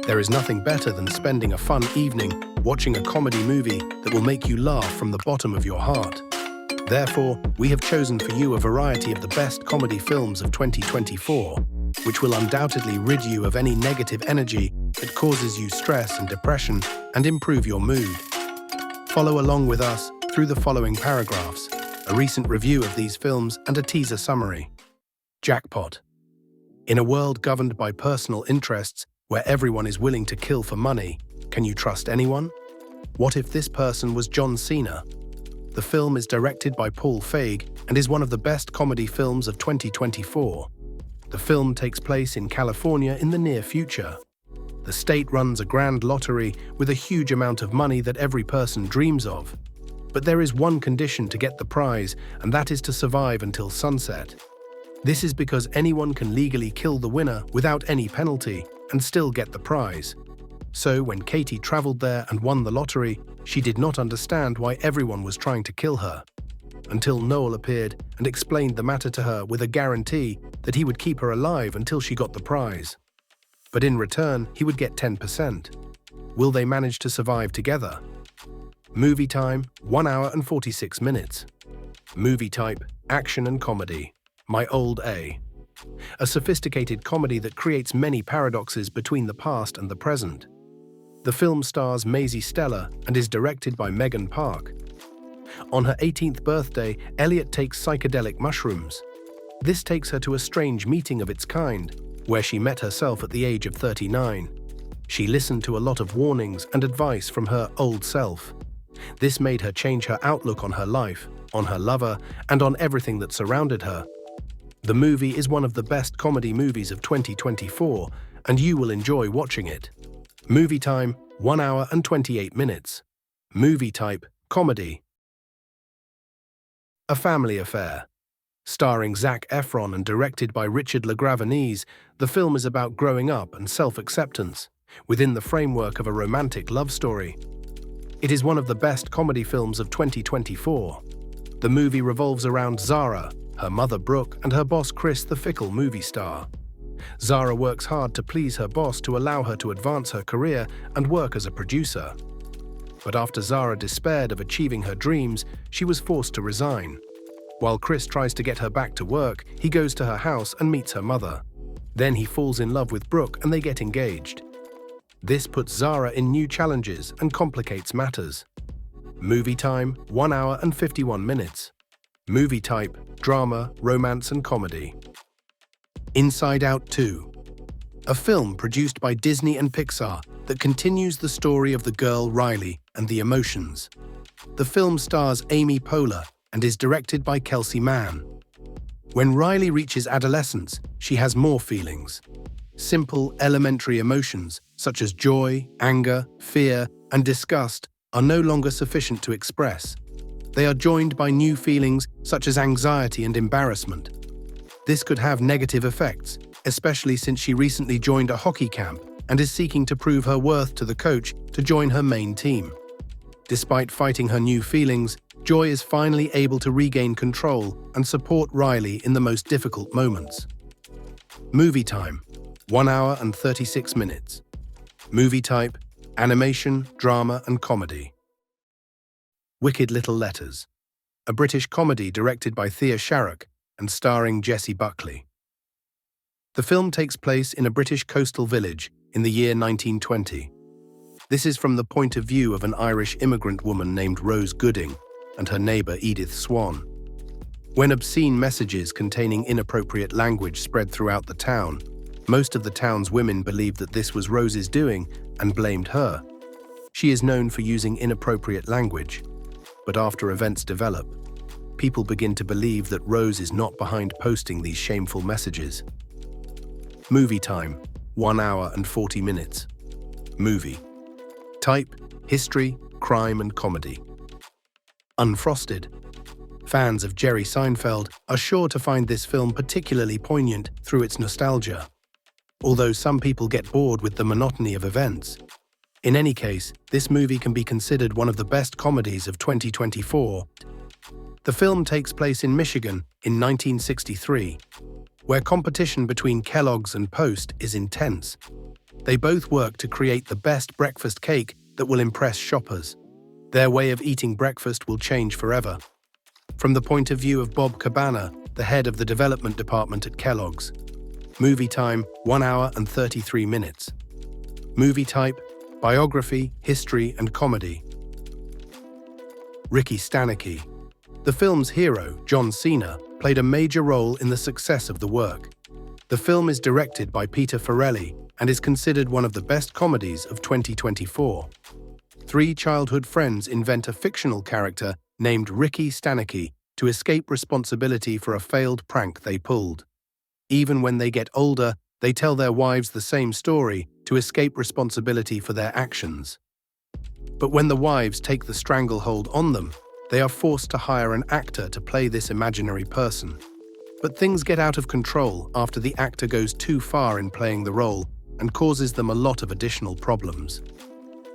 There is nothing better than spending a fun evening watching a comedy movie that will make you laugh from the bottom of your heart. Therefore, we have chosen for you a variety of the best comedy films of 2024, which will undoubtedly rid you of any negative energy that causes you stress and depression and improve your mood. Follow along with us through the following paragraphs, a recent review of these films and a teaser summary. Jackpot. In a world governed by personal interests, where everyone is willing to kill for money, can you trust anyone? What if this person was John Cena? The film is directed by Paul Feig and is one of the best comedy films of 2024. The film takes place in California in the near future. The state runs a grand lottery with a huge amount of money that every person dreams of. But there is one condition to get the prize, and that is to survive until sunset. This is because anyone can legally kill the winner without any penalty and still get the prize. So when Katie traveled there and won the lottery, she did not understand why everyone was trying to kill her, until Noel appeared and explained the matter to her with a guarantee that he would keep her alive until she got the prize. But in return, he would get 10%. Will they manage to survive together? Movie time, 1 hour and 46 minutes. Movie type, action and comedy. My Old A. A sophisticated comedy that creates many paradoxes between the past and the present. The film stars Maisie Stella and is directed by Megan Park. On her 18th birthday, Elliot takes psychedelic mushrooms. This takes her to a strange meeting of its kind, where she met herself at the age of 39. She listened to a lot of warnings and advice from her old self. This made her change her outlook on her life, on her lover, and on everything that surrounded her. The movie is one of the best comedy movies of 2024, and you will enjoy watching it. Movie time, 1 hour and 28 minutes. Movie type, comedy. A Family Affair. Starring Zac Efron and directed by Richard LaGravenese, the film is about growing up and self-acceptance, within the framework of a romantic love story. It is one of the best comedy films of 2024. The movie revolves around Zara, her mother Brooke, and her boss Chris, the fickle movie star. Zara works hard to please her boss to allow her to advance her career and work as a producer. But after Zara despaired of achieving her dreams, she was forced to resign. While Chris tries to get her back to work, he goes to her house and meets her mother. Then he falls in love with Brooke and they get engaged. This puts Zara in new challenges and complicates matters. Movie time, 1 hour and 51 minutes. Movie type, drama, romance and comedy. Inside Out 2. A film produced by Disney and Pixar that continues the story of the girl Riley and the emotions. The film stars Amy Poehler and is directed by Kelsey Mann. When Riley reaches adolescence, she has more feelings. Simple, elementary emotions such as joy, anger, fear, and disgust are no longer sufficient to express. They are joined by new feelings such as anxiety and embarrassment. This could have negative effects, especially since she recently joined a hockey camp and is seeking to prove her worth to the coach to join her main team. Despite fighting her new feelings, Joy is finally able to regain control and support Riley in the most difficult moments. Movie time, 1 hour and 36 minutes. Movie type, animation, drama and comedy. Wicked Little Letters. A British comedy directed by Thea Sharrock and starring Jessie Buckley. The film takes place in a British coastal village in the year 1920. This is from the point of view of an Irish immigrant woman named Rose Gooding and her neighbour Edith Swan. When obscene messages containing inappropriate language spread throughout the town, most of the town's women believed that this was Rose's doing and blamed her. She is known for using inappropriate language, but after events develop, people begin to believe that Rose is not behind posting these shameful messages. Movie time, 1 hour and 40 minutes. Movie type, history, crime and comedy. Unfrosted. Fans of Jerry Seinfeld are sure to find this film particularly poignant through its nostalgia, although some people get bored with the monotony of events. In any case, this movie can be considered one of the best comedies of 2024. The film takes place in Michigan in 1963, where competition between Kellogg's and Post is intense. They both work to create the best breakfast cake that will impress shoppers. Their way of eating breakfast will change forever. From the point of view of Bob Cabana, the head of the development department at Kellogg's. Movie time, 1 hour and 33 minutes. Movie type, biography, history, and comedy. Ricky Stanicky. The film's hero, John Cena, played a major role in the success of the work. The film is directed by Peter Farrelly and is considered one of the best comedies of 2024. Three childhood friends invent a fictional character named Ricky Stanicky to escape responsibility for a failed prank they pulled. Even when they get older, they tell their wives the same story to escape responsibility for their actions. But when the wives take the stranglehold on them, they are forced to hire an actor to play this imaginary person. But things get out of control after the actor goes too far in playing the role and causes them a lot of additional problems.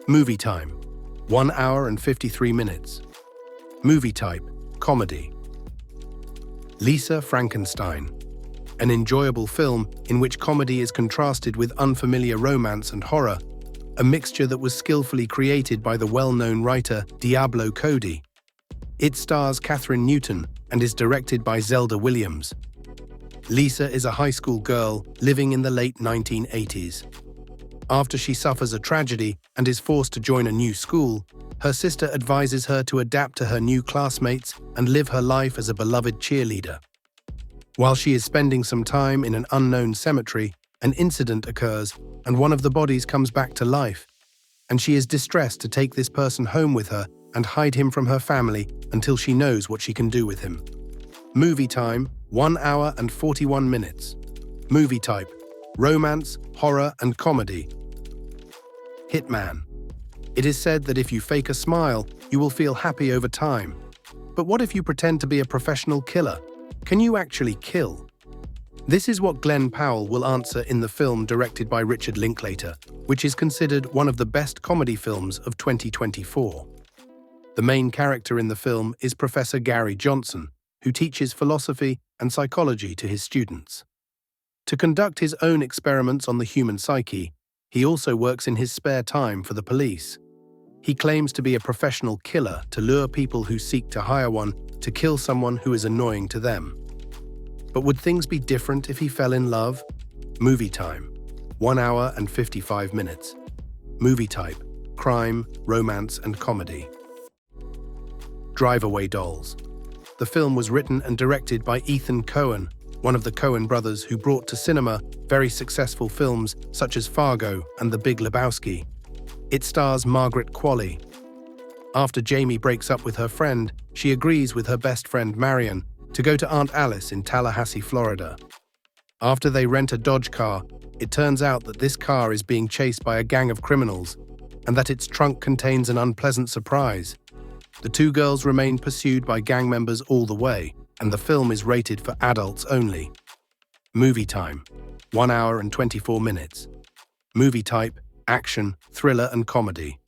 Movie time, 1 hour and 53 minutes. Movie type, comedy. Lisa Frankenstein. An enjoyable film in which comedy is contrasted with unfamiliar romance and horror, a mixture that was skillfully created by the well-known writer Diablo Cody. It stars Kathryn Newton and is directed by Zelda Williams. Lisa is a high school girl living in the late 1980s. After she suffers a tragedy and is forced to join a new school, her sister advises her to adapt to her new classmates and live her life as a beloved cheerleader. While she is spending some time in an unknown cemetery, an incident occurs and one of the bodies comes back to life, and she is distressed to take this person home with her and hide him from her family until she knows what she can do with him. Movie time, 1 hour and 41 minutes. Movie type, romance, horror, and comedy. Hitman. It is said that if you fake a smile, you will feel happy over time. But what if you pretend to be a professional killer? Can you actually kill? This is what Glenn Powell will answer in the film directed by Richard Linklater, which is considered one of the best comedy films of 2024. The main character in the film is Professor Gary Johnson, who teaches philosophy and psychology to his students. To conduct his own experiments on the human psyche, he also works in his spare time for the police. He claims to be a professional killer to lure people who seek to hire one to kill someone who is annoying to them. But would things be different if he fell in love? Movie time, 1 hour and 55 minutes. Movie type, crime, romance, and comedy. Drive Away Dolls. The film was written and directed by Ethan Coen, one of the Coen brothers who brought to cinema very successful films such as Fargo and The Big Lebowski. It stars Margaret Qualley. After Jamie breaks up with her friend, she agrees with her best friend Marion to go to Aunt Alice in Tallahassee, Florida. After they rent a Dodge car, it turns out that this car is being chased by a gang of criminals and that its trunk contains an unpleasant surprise. The two girls remain pursued by gang members all the way, and the film is rated for adults only. Movie time, 1 hour and 24 minutes. Movie type, action, thriller, and comedy.